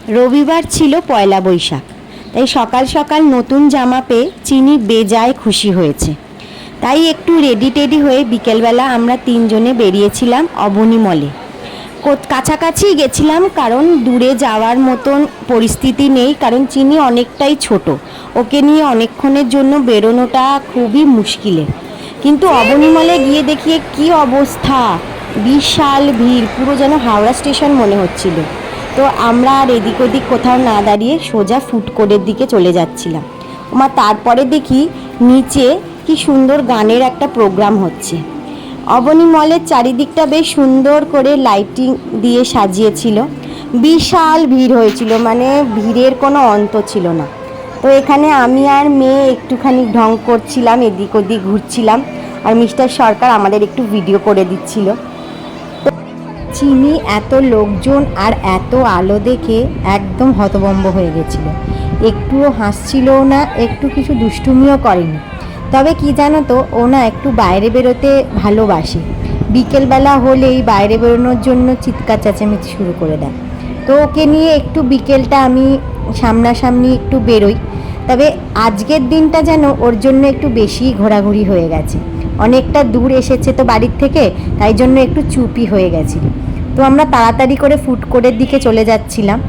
রবিবার ছিল পয়লা বৈশাখ, তাই সকাল সকাল নতুন জামা পেয়ে চিনি বেজায় খুশি হয়েছে। তাই একটু রেডি টেডি হয়ে বিকেলবেলা আমরা তিনজনে বেরিয়েছিলাম অবনী মলে। কাছাকাছি গেছিলাম, কারণ দূরে যাওয়ার মতন পরিস্থিতি নেই, কারণ চিনি অনেকটাই ছোট, ওকে নিয়ে অনেকক্ষণের জন্য বেরোনোটা খুবই মুশকিলের। কিন্তু অবনী মলে গিয়ে দেখিয়ে কি অবস্থা, বিশাল ভিড়, পুরো যেন হাওড়া স্টেশন মনে হচ্ছিল। তো আমরা আর এদিক ওদিক কোথাও না দাঁড়িয়ে সোজা ফুড কোর্টের দিকে চলে যাচ্ছিলাম। তারপরে দেখি নিচে কি সুন্দর গানের একটা প্রোগ্রাম হচ্ছে। অবনী মলের চারিদিকটা বেশ সুন্দর করে লাইটিং দিয়ে সাজিয়েছিল, বিশাল ভিড় হয়েছিল, মানে ভিড়ের কোনো অন্ত ছিল না। তো এখানে আমি আর মেয়ে একটুখানি ঢং করছিলাম, এদিক ওদিক ঘুরছিলাম, আর মিস্টার সরকার আমাদের একটু ভিডিও করে দিচ্ছিল। চিনি এত লোকজন আর এত আলো দেখে একদম হতভম্ব হয়ে গেছিল, একটুও হাসছিলও না, একটু কিছু দুষ্টুমিও করেনি। তবে কি জানো তো, ও না একটু বাইরে বেরোতে ভালোবাসে, বিকেলবেলা হলেই বাইরে বেরোনোর জন্য চিৎকার চেঁচামেচি শুরু করে দেয়। তো ওকে নিয়ে একটু বিকেলটা আমি সামনাসামনি একটু বেরোই। তবে আজকের দিনটা যেন ওর জন্য একটু বেশি ঘোরাঘুরি হয়ে গেছে, অনেকটা দূর এসেছে তো বাড়ির থেকে, তাই জন্য একটু চুপই হয়ে গেছিল। তো আমরা তাড়াতাড়ি করে ফুড কোর্টের দিকে চলে যাচ্ছিলাম।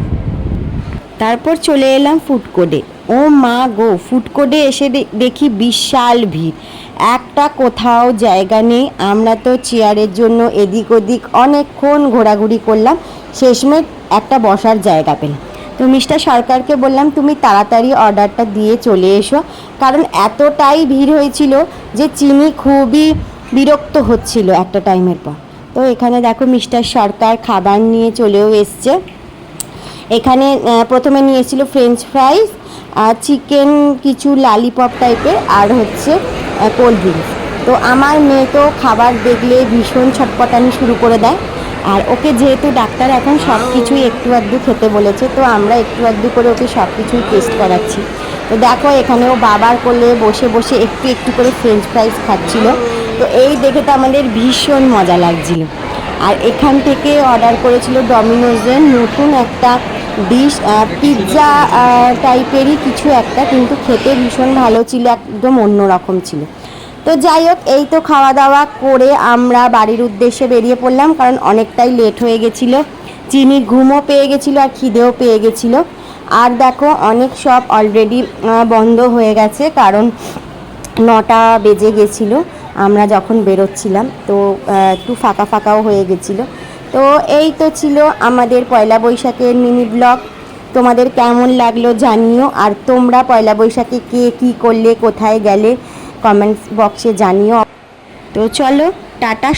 তারপর চলে এলাম ফুড কোর্টে। ও মা গো, ফুড কোর্টে এসে দেখি বিশাল ভিড়, একটা কোথাও জায়গা নেই। আমরা তো চেয়ারের জন্য এদিক ওদিক অনেকক্ষণ ঘোরাঘুরি করলাম, শেষমেশ একটা বসার জায়গা পেলাম। তো মিস্টার সরকারকে বললাম, তুমি তাড়াতাড়ি অর্ডারটা দিয়ে চলে এসো, কারণ এতটাই ভিড় হয়েছিল যে চিনি খুবই বিরক্ত হচ্ছিল একটা টাইমের পর। তো এখানে দেখো মিস্টার সরকার খাবার নিয়ে চলেও এসছে। এখানে প্রথমে নিয়েছিল ফ্রেঞ্চ ফ্রাইস, চিকেন কিছু লালিপপ টাইপের, আর হচ্ছে কোল্ড ড্রিঙ্কস। তো আমার মেয়ে তো খাবার দেখলে ভীষণ ছটপটানি শুরু করে দেয়, আর ওকে যেহেতু ডাক্তার এখন সব কিছুই একটু আধটু খেতে বলেছে, তো আমরা একটু আধটু করে ওকে সব কিছুই টেস্ট করাচ্ছি। তো দেখো এখানে ও বাবার কোলে বসে বসে একটু একটু করে ফ্রেঞ্চ ফ্রাইস খাচ্ছিল। তো এই দেখে তো আমাদের ভীষণ মজা লাগছিল। আর এখান থেকে অর্ডার করেছিল ডমিনোজের নতুন একটা ডিশ, পিৎজা টাইপেরই কিছু একটা, কিন্তু খেতে ভীষণ ভালো ছিল, একদম অন্যরকম ছিল। তো যাই হোক, এই তো খাওয়া দাওয়া করে আমরা বাড়ির উদ্দেশ্যে বেরিয়ে পড়লাম, কারণ অনেকটাই লেট হয়ে গেছিলো। চিনির ঘুমও পেয়ে গেছিলো আর খিদেও পেয়ে গেছিলো। আর দেখো অনেক শপ অলরেডি বন্ধ হয়ে গেছে, কারণ 9টা বেজে গেছিলো আমরা যখন বেরোচ্ছিলাম, তো একটু ফাঁকা ফাঁকাও হয়ে গেছিলো। তো এই তো ছিল আমাদের পয়লা বৈশাখের মিনি ব্লগ। তোমাদের কেমন লাগলো জানিও, আর তোমরা পয়লা বৈশাখে কে কী করলে, কোথায় গেলে, কমেন্টস বক্সে জানিও। তো চলো টাটা।